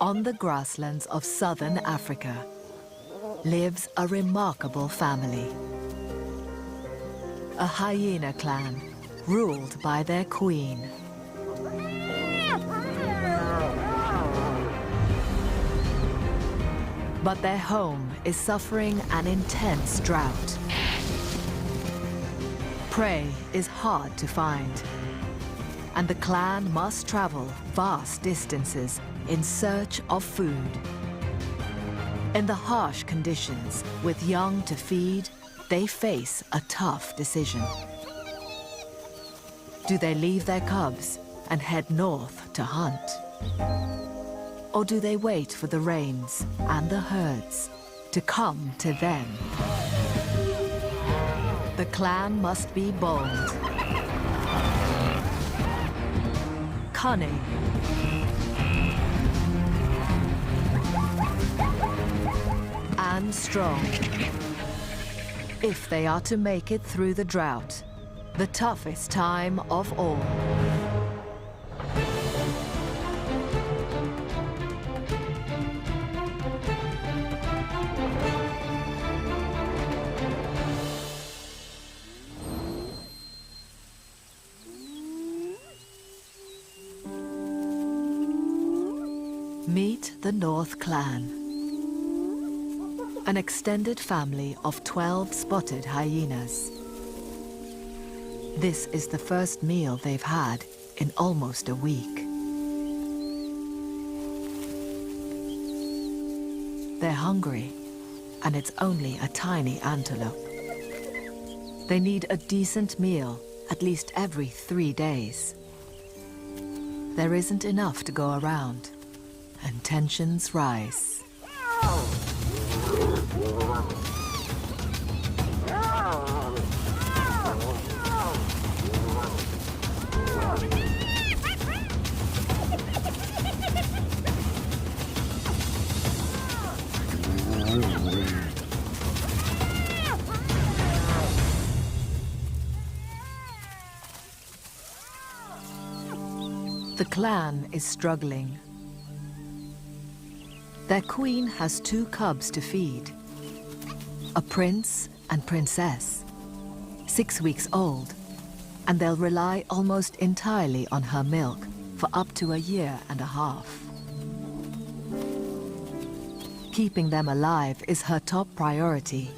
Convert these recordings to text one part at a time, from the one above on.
On the grasslands of southern Africa lives a remarkable family. A hyena clan ruled by their queen. But their home is suffering an intense drought. Prey is hard to find, and the clan must travel vast distances in search of food. In the harsh conditions, with young to feed, they face a tough decision. Do they leave their cubs and head north to hunt? Or do they wait for the rains and the herds to come to them? The clan must be bold, cunning, and strong, if they are to make it through the drought, the toughest time of all. Meet the North Clan, an extended family of 12 spotted hyenas. This is the first meal they've had in almost a week. They're hungry, and it's only a tiny antelope. They need a decent meal at least every 3 days. There isn't enough to go around, and tensions rise. The clan is struggling. Their queen has 2 cubs to feed, a prince and princess, 6 weeks old, and they'll rely almost entirely on her milk for up to a year and a half. Keeping them alive is her top priority.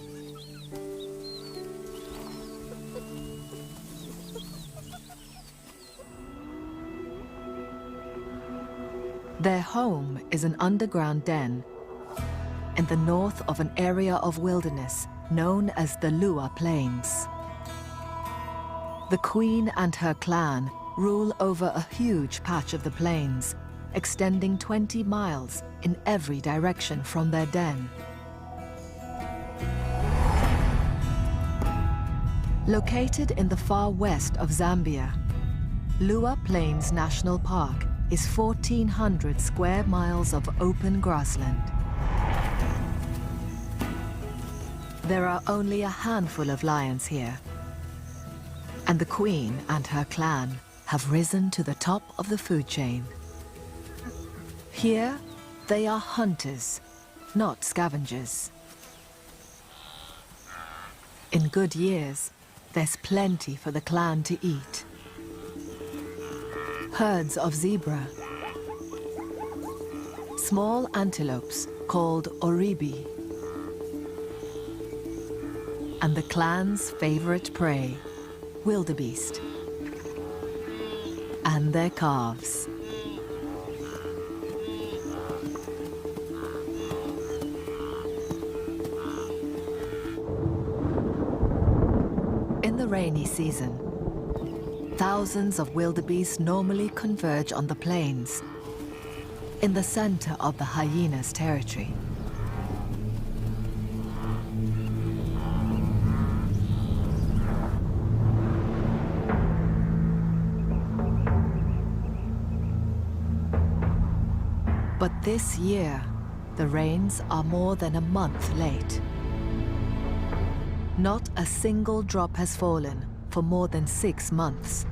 Their home is an underground den in the north of an area of wilderness known as the Lua Plains. The queen and her clan rule over a huge patch of the plains, extending 20 miles in every direction from their den. Located in the far west of Zambia, Lua Plains National Park is 1,400 square miles of open grassland. There are only a handful of lions here, and the queen and her clan have risen to the top of the food chain. Here, they are hunters, not scavengers. In good years, there's plenty for the clan to eat. Herds of zebra, small antelopes called oribi, and the clan's favorite prey, wildebeest, and their calves. In the rainy season, thousands of wildebeests normally converge on the plains, in the center of the hyenas' territory. But this year, the rains are more than a month late. Not a single drop has fallen for more than 6 months.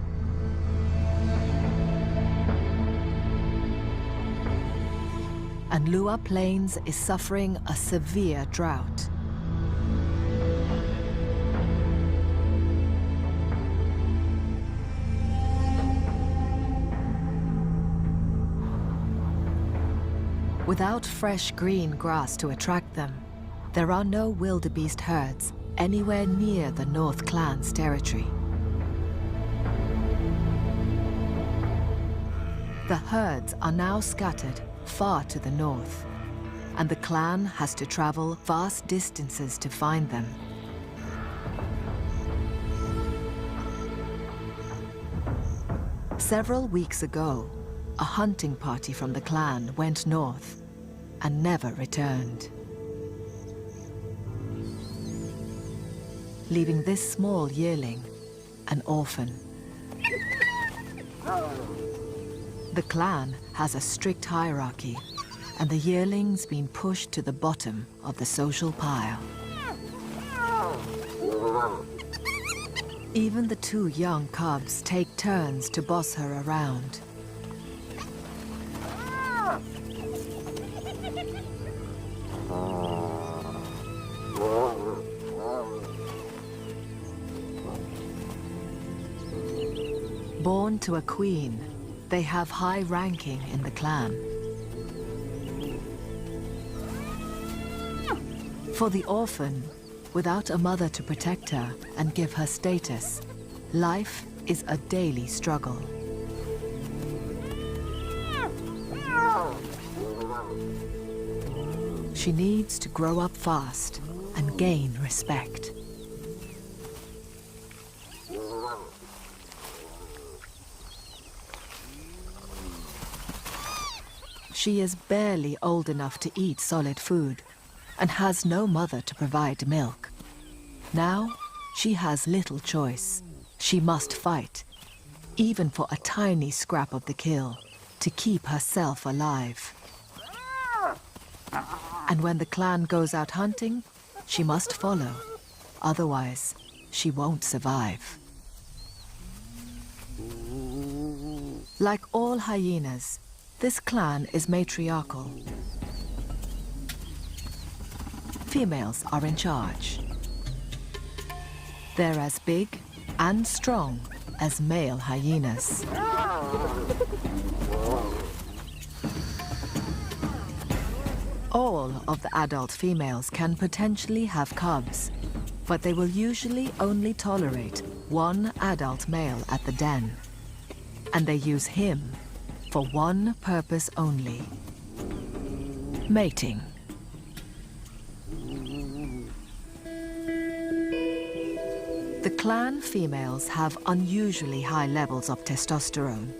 and Lua Plains is suffering a severe drought. Without fresh green grass to attract them, there are no wildebeest herds anywhere near the North Clan's territory. The herds are now scattered far to the north, and the clan has to travel vast distances to find them. Several weeks ago, a hunting party from the clan went north and never returned, leaving this small yearling an orphan. The clan has a strict hierarchy, and the yearling's been pushed to the bottom of the social pile. Even the two young cubs take turns to boss her around. Born to a queen, they have high ranking in the clan. For the orphan, without a mother to protect her and give her status, life is a daily struggle. She needs to grow up fast and gain respect. She is barely old enough to eat solid food and has no mother to provide milk. Now, she has little choice. She must fight, even for a tiny scrap of the kill, to keep herself alive. And when the clan goes out hunting, she must follow. Otherwise, she won't survive. Like all hyenas, this clan is matriarchal. Females are in charge. They're as big and strong as male hyenas. All of the adult females can potentially have cubs, but they will usually only tolerate one adult male at the den. And they use him for one purpose only: mating. The clan females have unusually high levels of testosterone,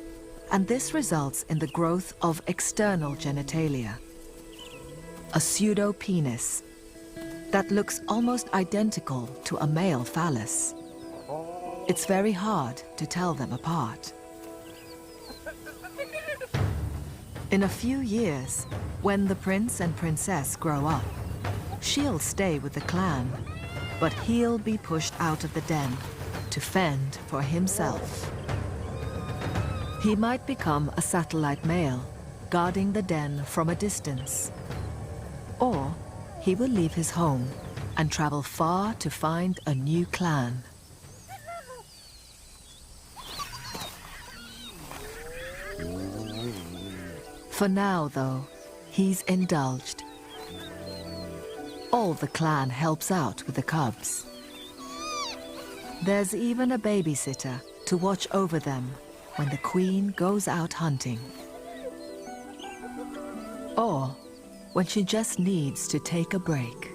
and this results in the growth of external genitalia, a pseudo-penis that looks almost identical to a male phallus. It's very hard to tell them apart. In a few years, when the prince and princess grow up, she'll stay with the clan, but he'll be pushed out of the den to fend for himself. He might become a satellite male, guarding the den from a distance. Or he will leave his home and travel far to find a new clan. For now, though, he's indulged. All the clan helps out with the cubs. There's even a babysitter to watch over them when the queen goes out hunting. Or when she just needs to take a break.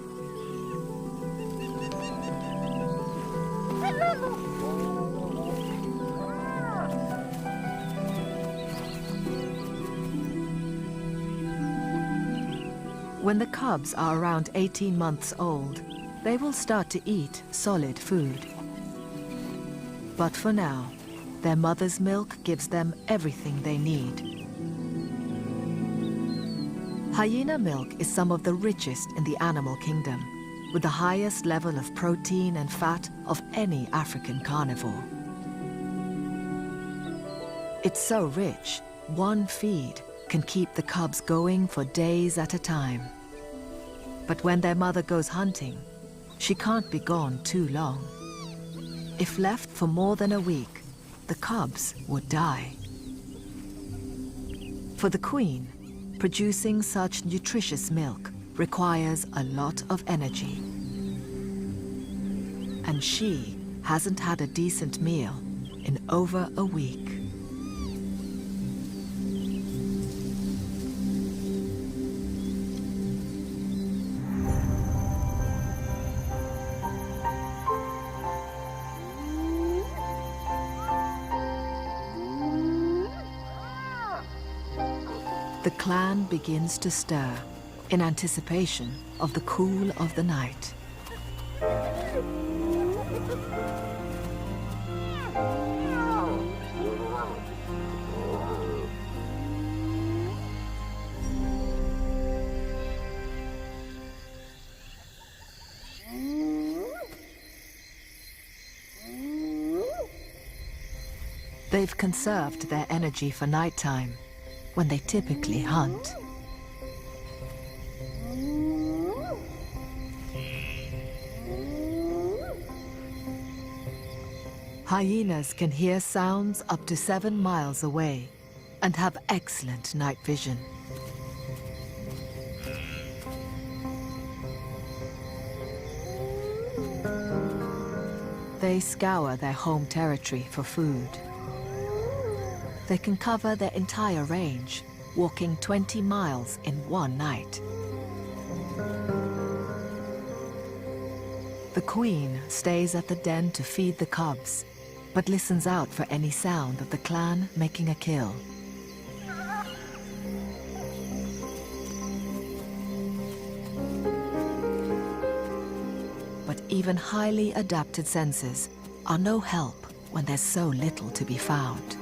When the cubs are around 18 months old, they will start to eat solid food. But for now, their mother's milk gives them everything they need. Hyena milk is some of the richest in the animal kingdom, with the highest level of protein and fat of any African carnivore. It's so rich, one feed can keep the cubs going for days at a time. But when their mother goes hunting, she can't be gone too long. If left for more than a week, the cubs would die. For the queen, producing such nutritious milk requires a lot of energy. And she hasn't had a decent meal in over a week. The clan begins to stir in anticipation of the cool of the night. They've conserved their energy for nighttime, when they typically hunt. Hyenas can hear sounds up to 7 miles away and have excellent night vision. They scour their home territory for food. They can cover their entire range, walking 20 miles in one night. The queen stays at the den to feed the cubs, but listens out for any sound of the clan making a kill. But even highly adapted senses are no help when there's so little to be found.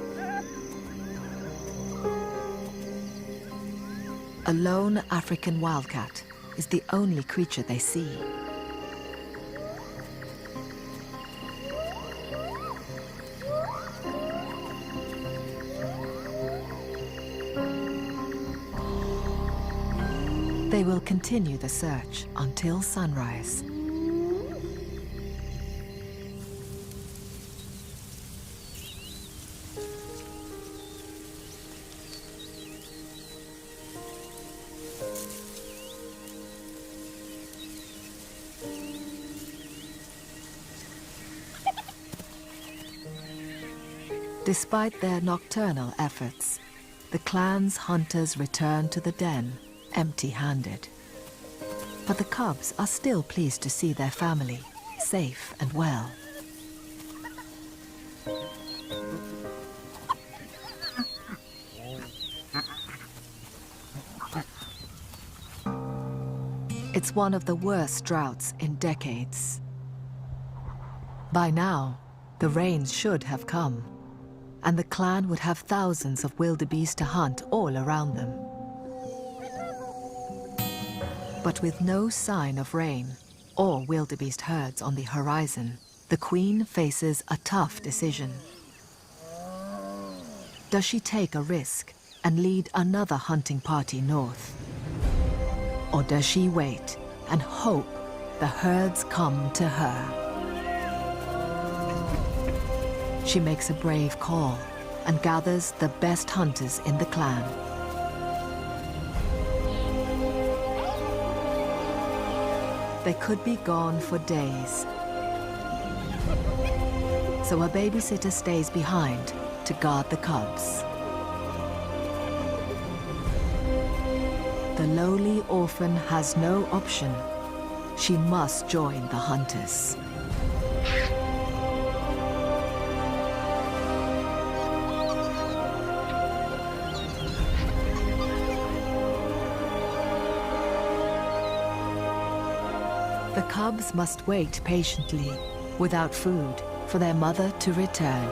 A lone African wildcat is the only creature they see. They will continue the search until sunrise. Despite their nocturnal efforts, the clan's hunters return to the den empty-handed. But the cubs are still pleased to see their family safe and well. It's one of the worst droughts in decades. By now, the rains should have come, and the clan would have thousands of wildebeest to hunt all around them. But with no sign of rain or wildebeest herds on the horizon, the queen faces a tough decision. Does she take a risk and lead another hunting party north? Or does she wait and hope the herds come to her? She makes a brave call and gathers the best hunters in the clan. They could be gone for days, so a babysitter stays behind to guard the cubs. The lowly orphan has no option. She must join the hunters. The cubs must wait patiently, without food, for their mother to return.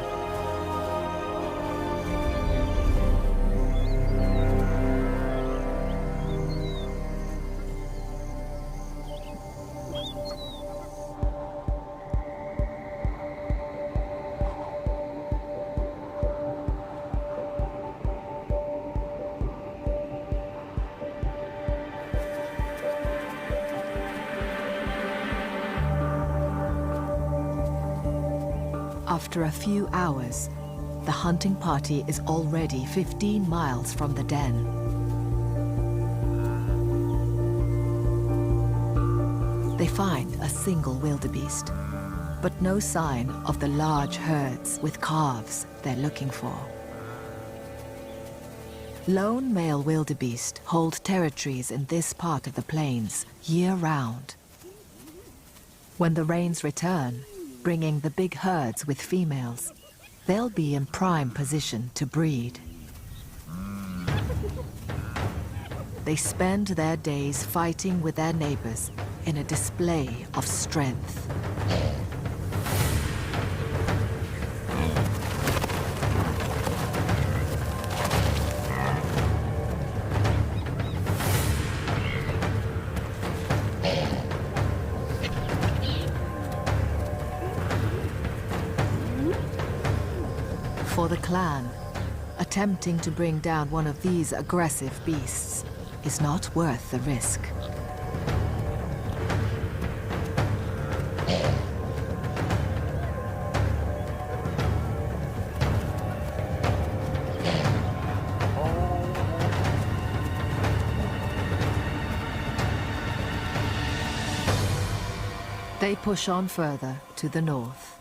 After a few hours, the hunting party is already 15 miles from the den. They find a single wildebeest, but no sign of the large herds with calves they're looking for. Lone male wildebeest hold territories in this part of the plains year-round. When the rains return, bringing the big herds with females, they'll be in prime position to breed. They spend their days fighting with their neighbors in a display of strength. For the clan, attempting to bring down one of these aggressive beasts is not worth the risk. They push on further to the north.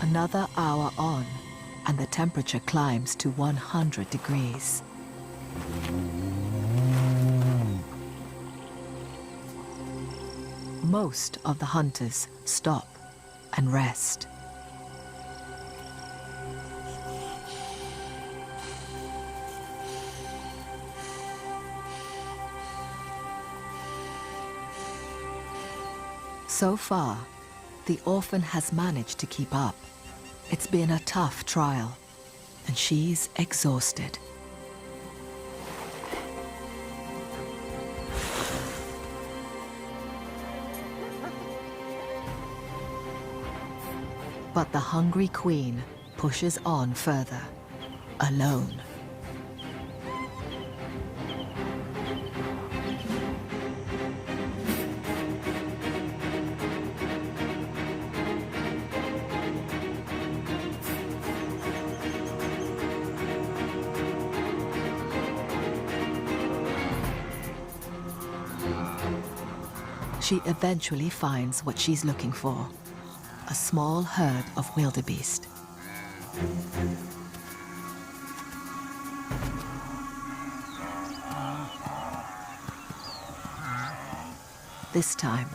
Another hour on, and the temperature climbs to 100 degrees. Most of the hunters stop and rest. So far, the orphan has managed to keep up. It's been a tough trial, and she's exhausted. But the hungry queen pushes on further, alone. She eventually finds what she's looking for, a small herd of wildebeest. This time,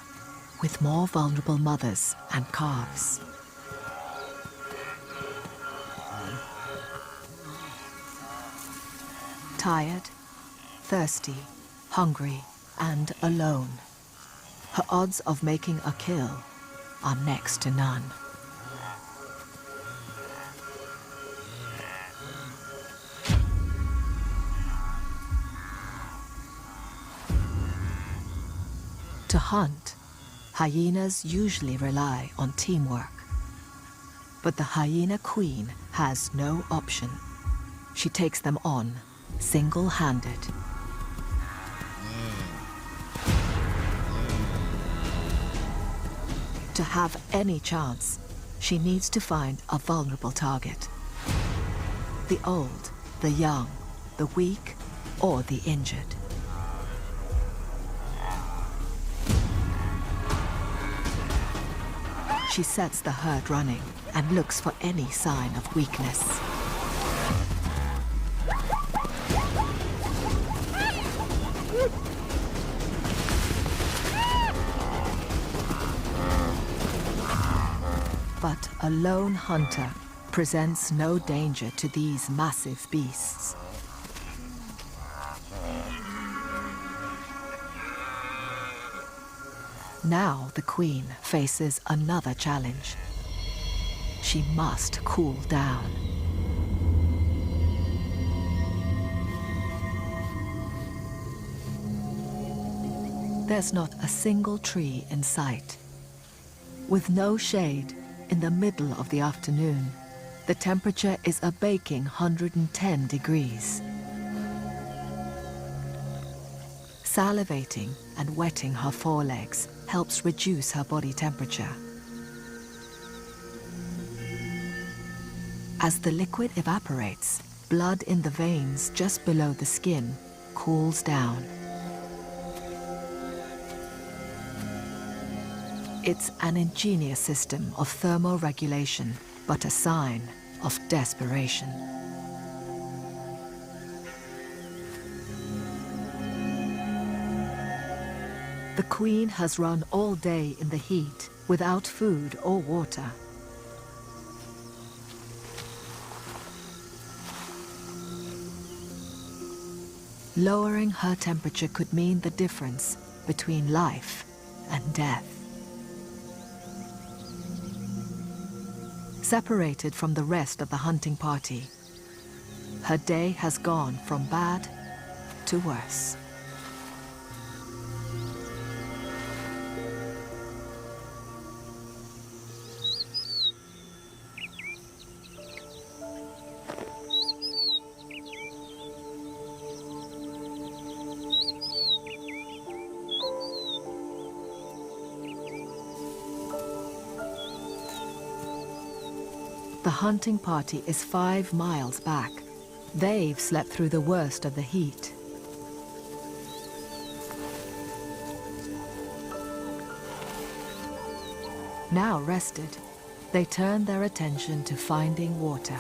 with more vulnerable mothers and calves. Tired, thirsty, hungry, and alone. Her odds of making a kill are next to none. To hunt, hyenas usually rely on teamwork. But the hyena queen has no option. She takes them on, single-handed. To have any chance, she needs to find a vulnerable target. The old, the young, the weak, or the injured. She sets the herd running and looks for any sign of weakness. But a lone hunter presents no danger to these massive beasts. Now the queen faces another challenge. She must cool down. There's not a single tree in sight. With no shade, in the middle of the afternoon, the temperature is a baking 110 degrees. Salivating and wetting her forelegs helps reduce her body temperature. As the liquid evaporates, blood in the veins just below the skin cools down. It's an ingenious system of thermoregulation, but a sign of desperation. The queen has run all day in the heat without food or water. Lowering her temperature could mean the difference between life and death. Separated from the rest of the hunting party, her day has gone from bad to worse. The hunting party is 5 miles back. They've slept through the worst of the heat. Now rested, they turn their attention to finding water.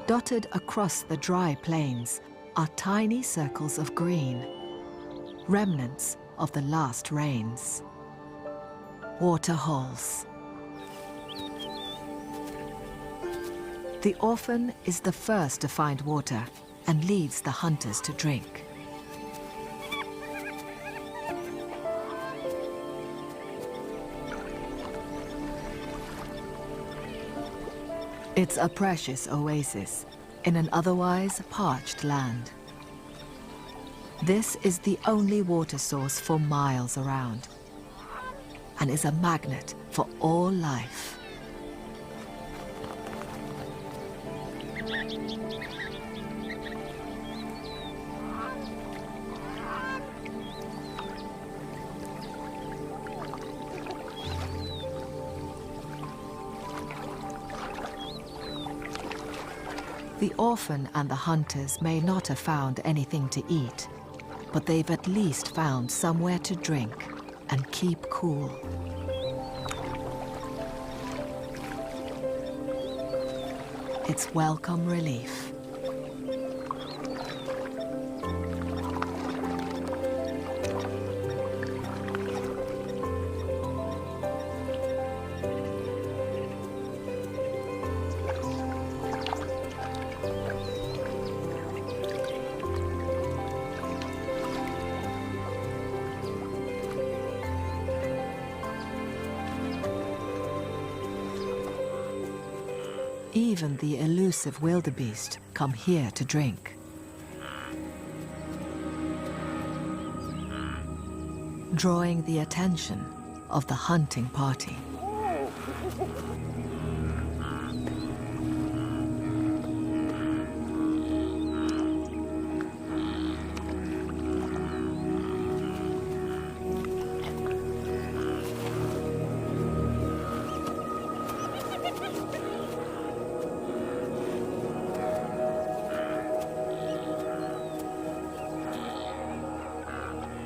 Dotted across the dry plains are tiny circles of green, remnants of the last rains. Water holes. The orphan is the first to find water and leads the hunters to drink. It's a precious oasis in an otherwise parched land. This is the only water source for miles around and is a magnet for all life. The orphan and the hunters may not have found anything to eat, but they've at least found somewhere to drink and keep cool. It's welcome relief. Even the elusive wildebeest come here to drink. Drawing the attention of the hunting party.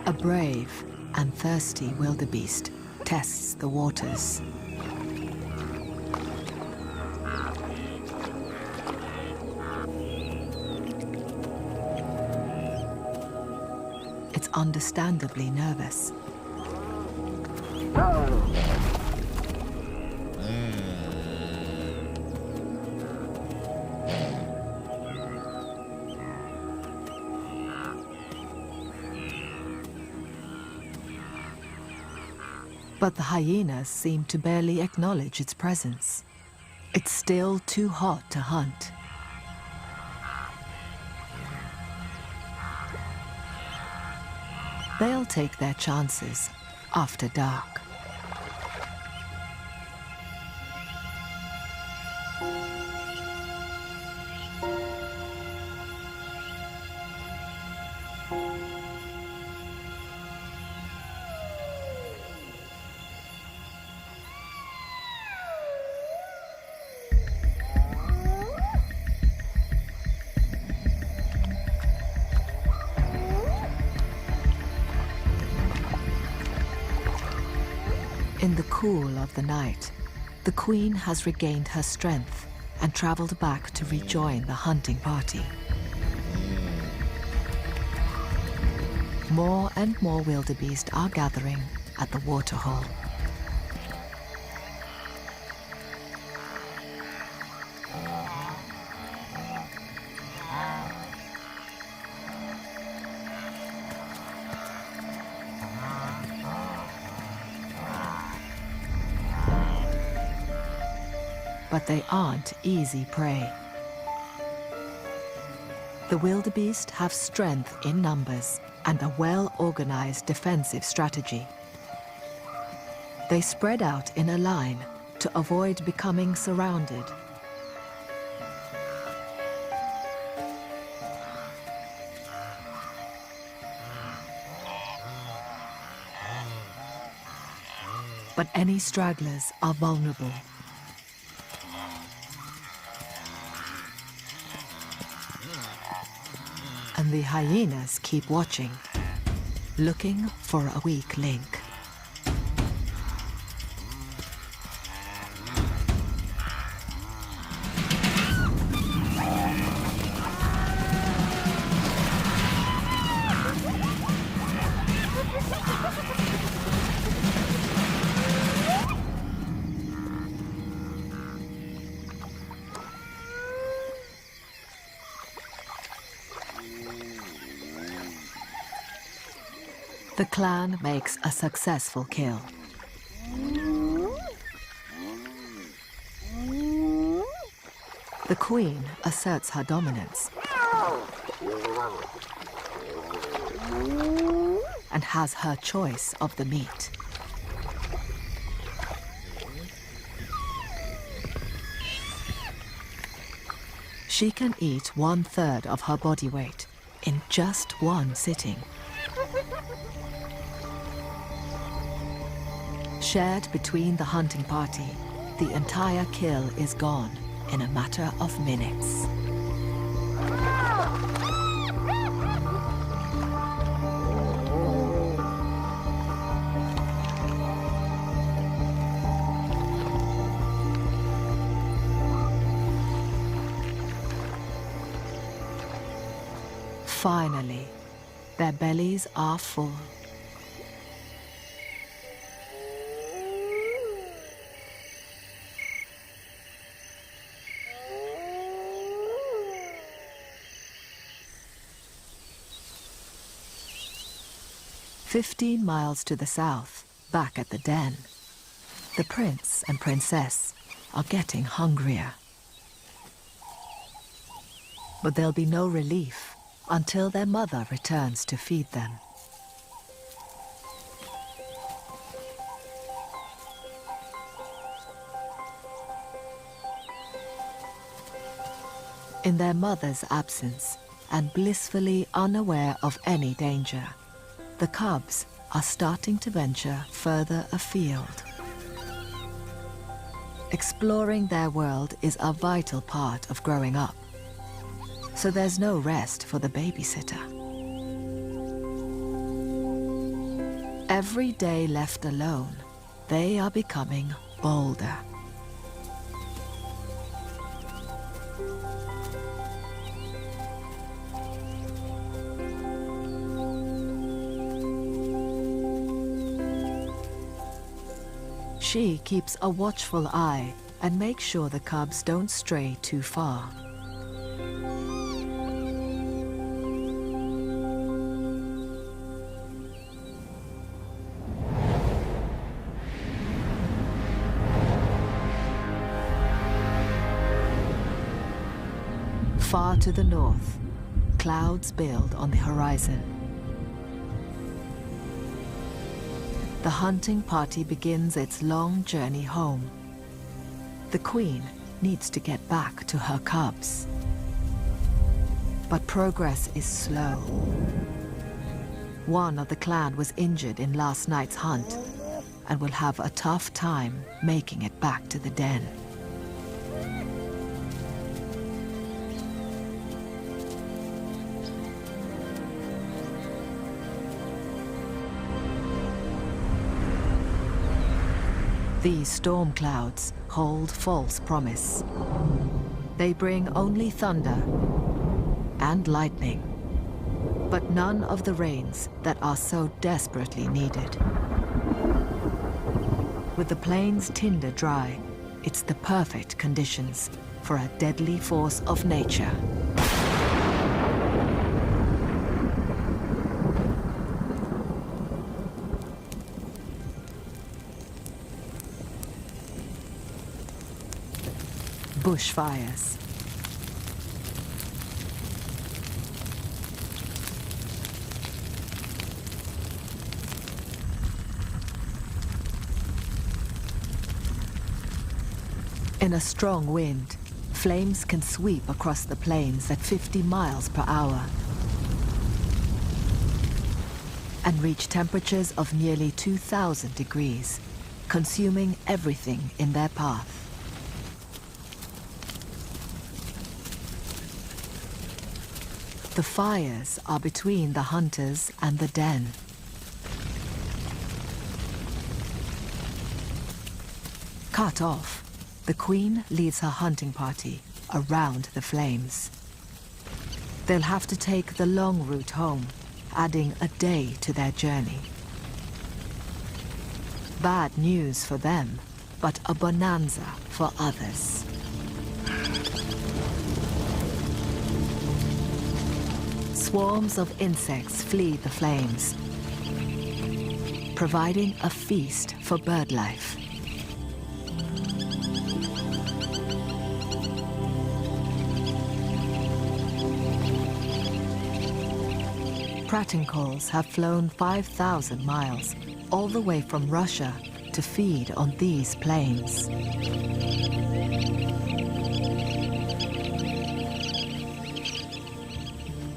A brave and thirsty wildebeest tests the waters. It's understandably nervous. But the hyenas seem to barely acknowledge its presence. It's still too hot to hunt. They'll take their chances after dark. In the cool of the night, the queen has regained her strength and traveled back to rejoin the hunting party. More and more wildebeest are gathering at the waterhole. But they aren't easy prey. The wildebeest have strength in numbers and a well-organized defensive strategy. They spread out in a line to avoid becoming surrounded. But any stragglers are vulnerable. And the hyenas keep watching, looking for a weak link. The clan makes a successful kill. The queen asserts her dominance and has her choice of the meat. She can eat 1/3 of her body weight in just one sitting. Shared between the hunting party, the entire kill is gone in a matter of minutes. Finally, their bellies are full. "15 miles to the south, back at the den, the prince and princess are getting hungrier. But there'll be no relief until their mother returns to feed them. In their mother's absence, and blissfully unaware of any danger, the cubs are starting to venture further afield. Exploring their world is a vital part of growing up, so there's no rest for the babysitter. Every day left alone, they are becoming bolder. She keeps a watchful eye and makes sure the cubs don't stray too far. Far to the north, clouds build on the horizon. The hunting party begins its long journey home. The queen needs to get back to her cubs. But progress is slow. One of the clan was injured in last night's hunt and will have a tough time making it back to the den. These storm clouds hold false promise. They bring only thunder and lightning, but none of the rains that are so desperately needed. With the plains tinder dry, it's the perfect conditions for a deadly force of nature. Bushfires. In a strong wind, flames can sweep across the plains at 50 miles per hour and reach temperatures of nearly 2,000 degrees, consuming everything in their path. The fires are between the hunters and the den. Cut off, the queen leads her hunting party around the flames. They'll have to take the long route home, adding a day to their journey. Bad news for them, but a bonanza for others. Swarms of insects flee the flames, providing a feast for bird life. Pratincoles have flown 5,000 miles, all the way from Russia, to feed on these plains.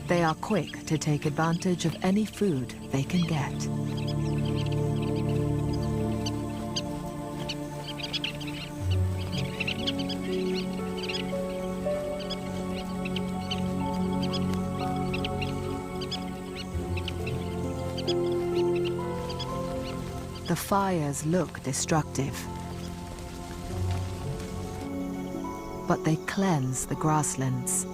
They are quick to take advantage of any food they can get. The fires look destructive, but they cleanse the grasslands,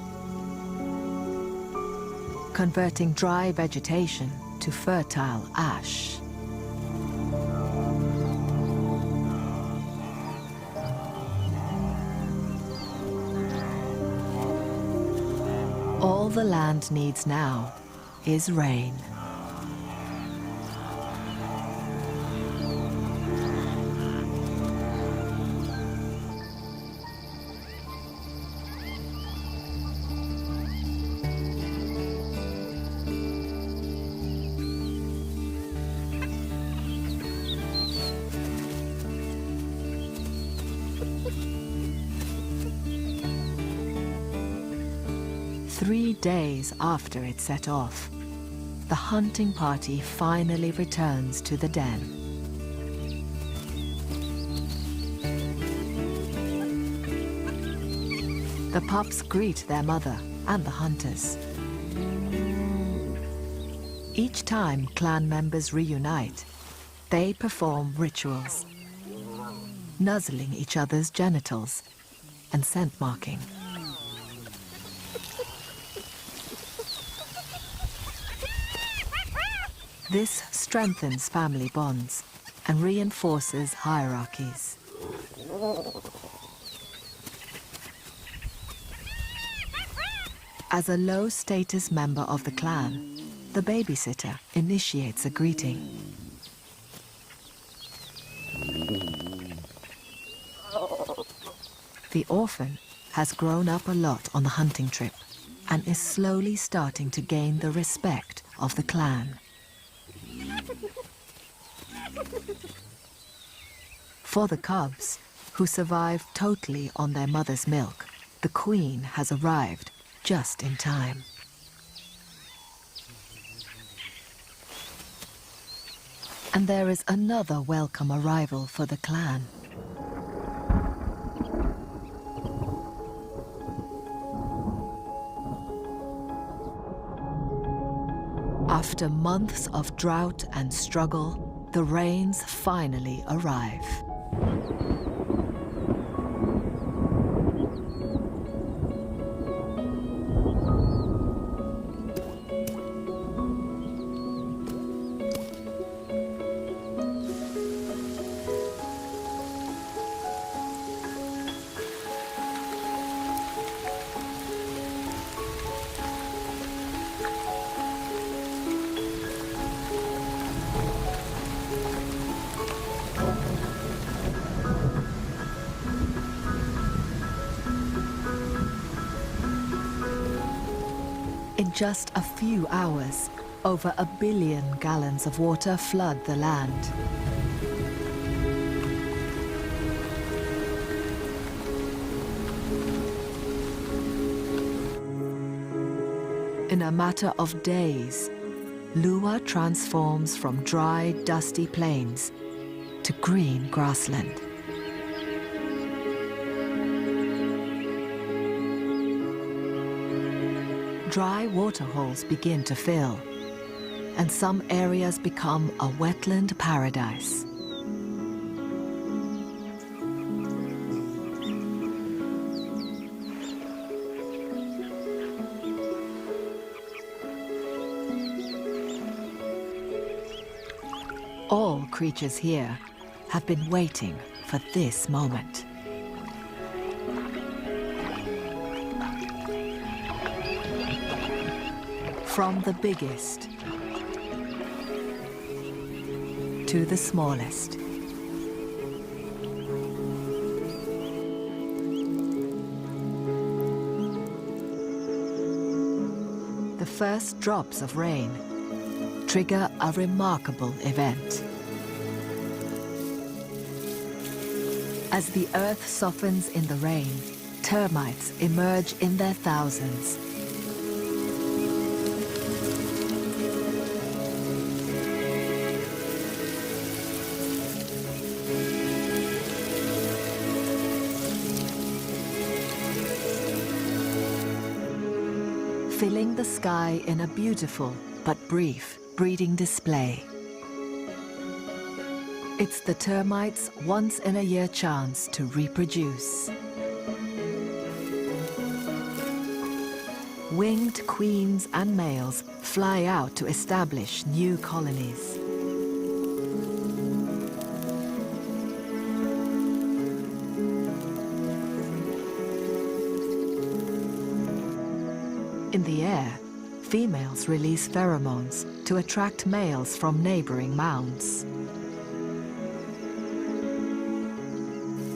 converting dry vegetation to fertile ash. All the land needs now is rain. Three days after it set off, the hunting party finally returns to the den. The pups greet their mother and the hunters. Each time clan members reunite, they perform rituals, nuzzling each other's genitals and scent marking. This strengthens family bonds and reinforces hierarchies. As a low-status member of the clan, the babysitter initiates a greeting. The orphan has grown up a lot on the hunting trip and is slowly starting to gain the respect of the clan. For the cubs, who survive totally on their mother's milk, the queen has arrived just in time. And there is another welcome arrival for the clan. After months of drought and struggle, the rains finally arrive. In just a few hours, over 1 billion gallons of water flood the land. In a matter of days, Lua transforms from dry, dusty plains to green grassland. Dry waterholes begin to fill, and some areas become a wetland paradise. All creatures here have been waiting for this moment. From the biggest to the smallest. The first drops of rain trigger a remarkable event. As the earth softens in the rain, termites emerge in their thousands. Filling the sky in a beautiful but brief breeding display. It's the termites' once-in-a-year chance to reproduce. Winged queens and males fly out to establish new colonies. In the air, females release pheromones to attract males from neighboring mounds.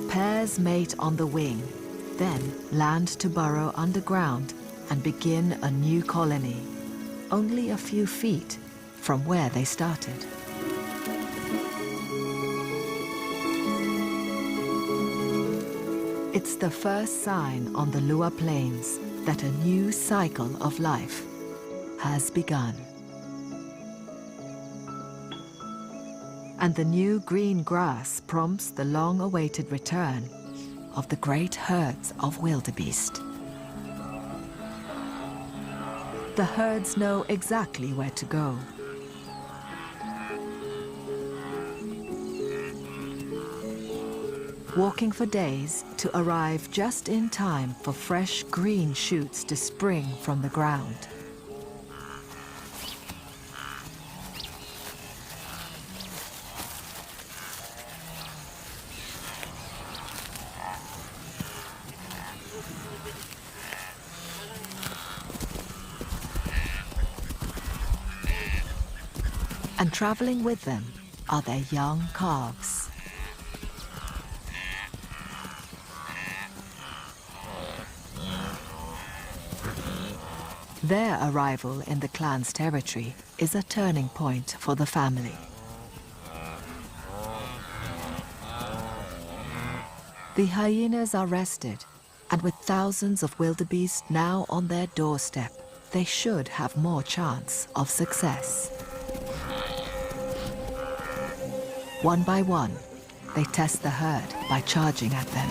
Pairs mate on the wing, then land to burrow underground and begin a new colony, only a few feet from where they started. It's the first sign on the Lua Plains that a new cycle of life has begun. And the new green grass prompts the long-awaited return of the great herds of wildebeest. The herds know exactly where to go. Walking for days to arrive just in time for fresh green shoots to spring from the ground. And traveling with them are their young calves. Their arrival in the clan's territory is a turning point for the family. The hyenas are rested, and with thousands of wildebeest now on their doorstep, they should have more chance of success. One by one, they test the herd by charging at them.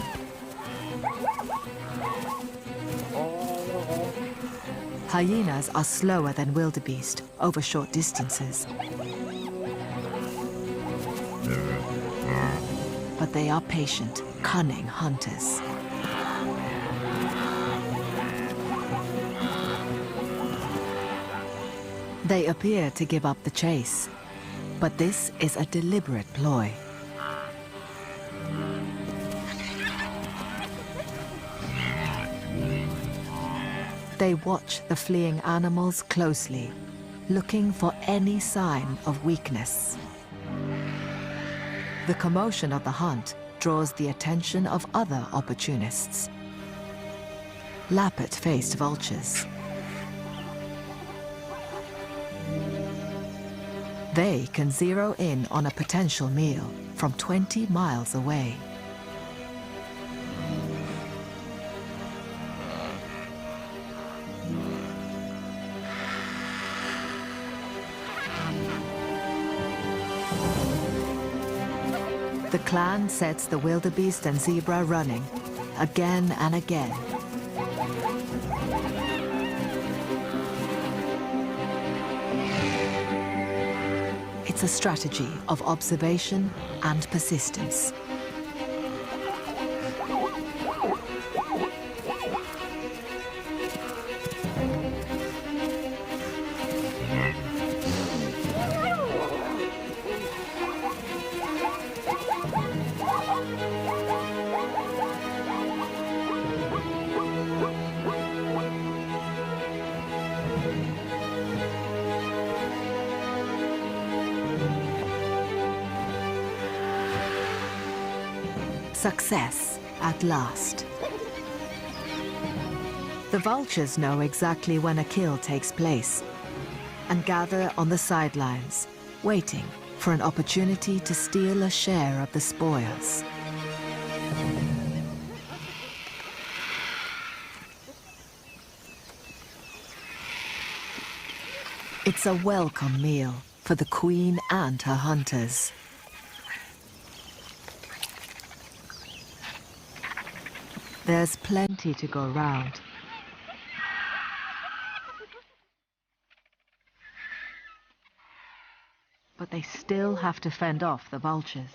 Hyenas are slower than wildebeest over short distances. But they are patient, cunning hunters. They appear to give up the chase, but this is a deliberate ploy. They watch the fleeing animals closely, looking for any sign of weakness. The commotion of the hunt draws the attention of other opportunists. Leopard-faced vultures. They can zero in on a potential meal from 20 miles away. The clan sets the wildebeest and zebra running, again and again. It's a strategy of observation and persistence. Success at last. The vultures know exactly when a kill takes place and gather on the sidelines, waiting for an opportunity to steal a share of the spoils. It's a welcome meal for the queen and her hunters. There's plenty to go round. But they still have to fend off the vultures.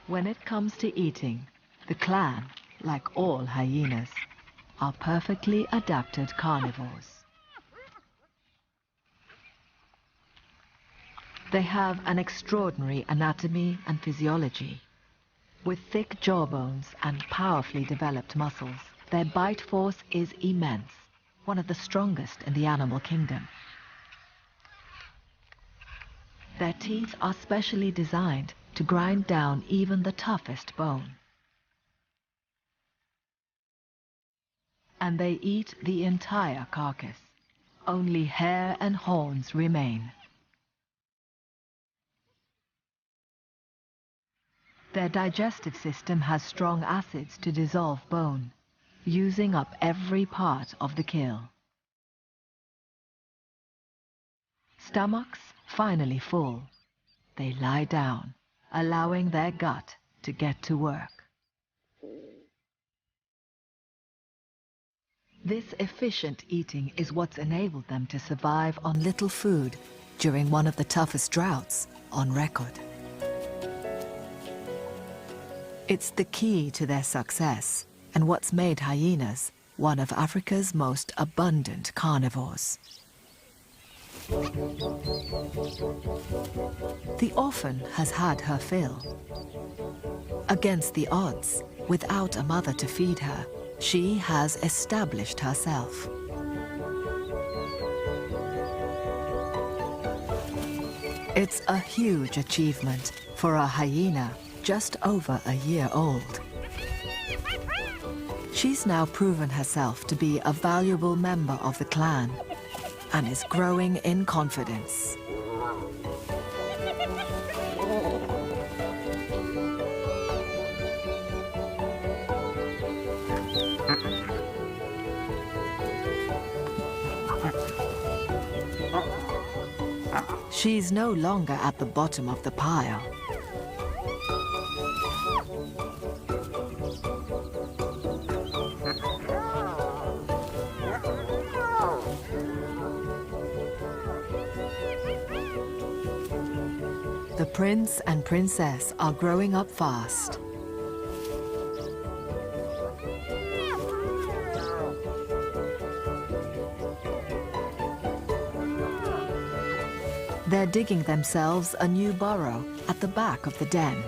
When it comes to eating, the clan, like all hyenas, are perfectly adapted carnivores. They have an extraordinary anatomy and physiology. With thick jawbones and powerfully developed muscles, their bite force is immense, one of the strongest in the animal kingdom. Their teeth are specially designed to grind down even the toughest bone. And they eat the entire carcass. Only hair and horns remain. Their digestive system has strong acids to dissolve bone, using up every part of the kill. Stomachs finally full, they lie down, allowing their gut to get to work. This efficient eating is what's enabled them to survive on little food during one of the toughest droughts on record. It's the key to their success and what's made hyenas one of Africa's most abundant carnivores. The orphan has had her fill. Against the odds, without a mother to feed her, she has established herself. It's a huge achievement for a hyena just over a year old. She's now proven herself to be a valuable member of the clan and is growing in confidence. She's no longer at the bottom of the pile. The prince and princess are growing up fast. They're digging themselves a new burrow at the back of the den.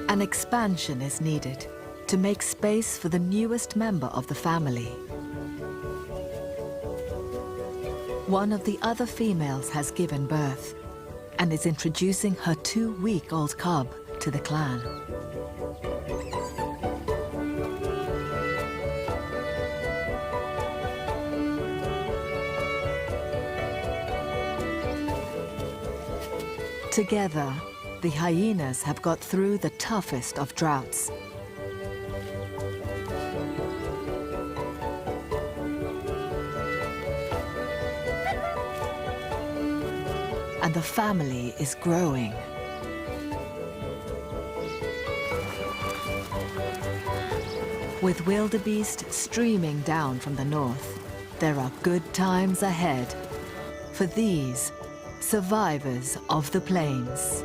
An expansion is needed to make space for the newest member of the family. One of the other females has given birth and is introducing her 2-week-old cub to the clan. Together, the hyenas have got through the toughest of droughts. And the family is growing. With wildebeest streaming down from the north, there are good times ahead for these survivors of the plains.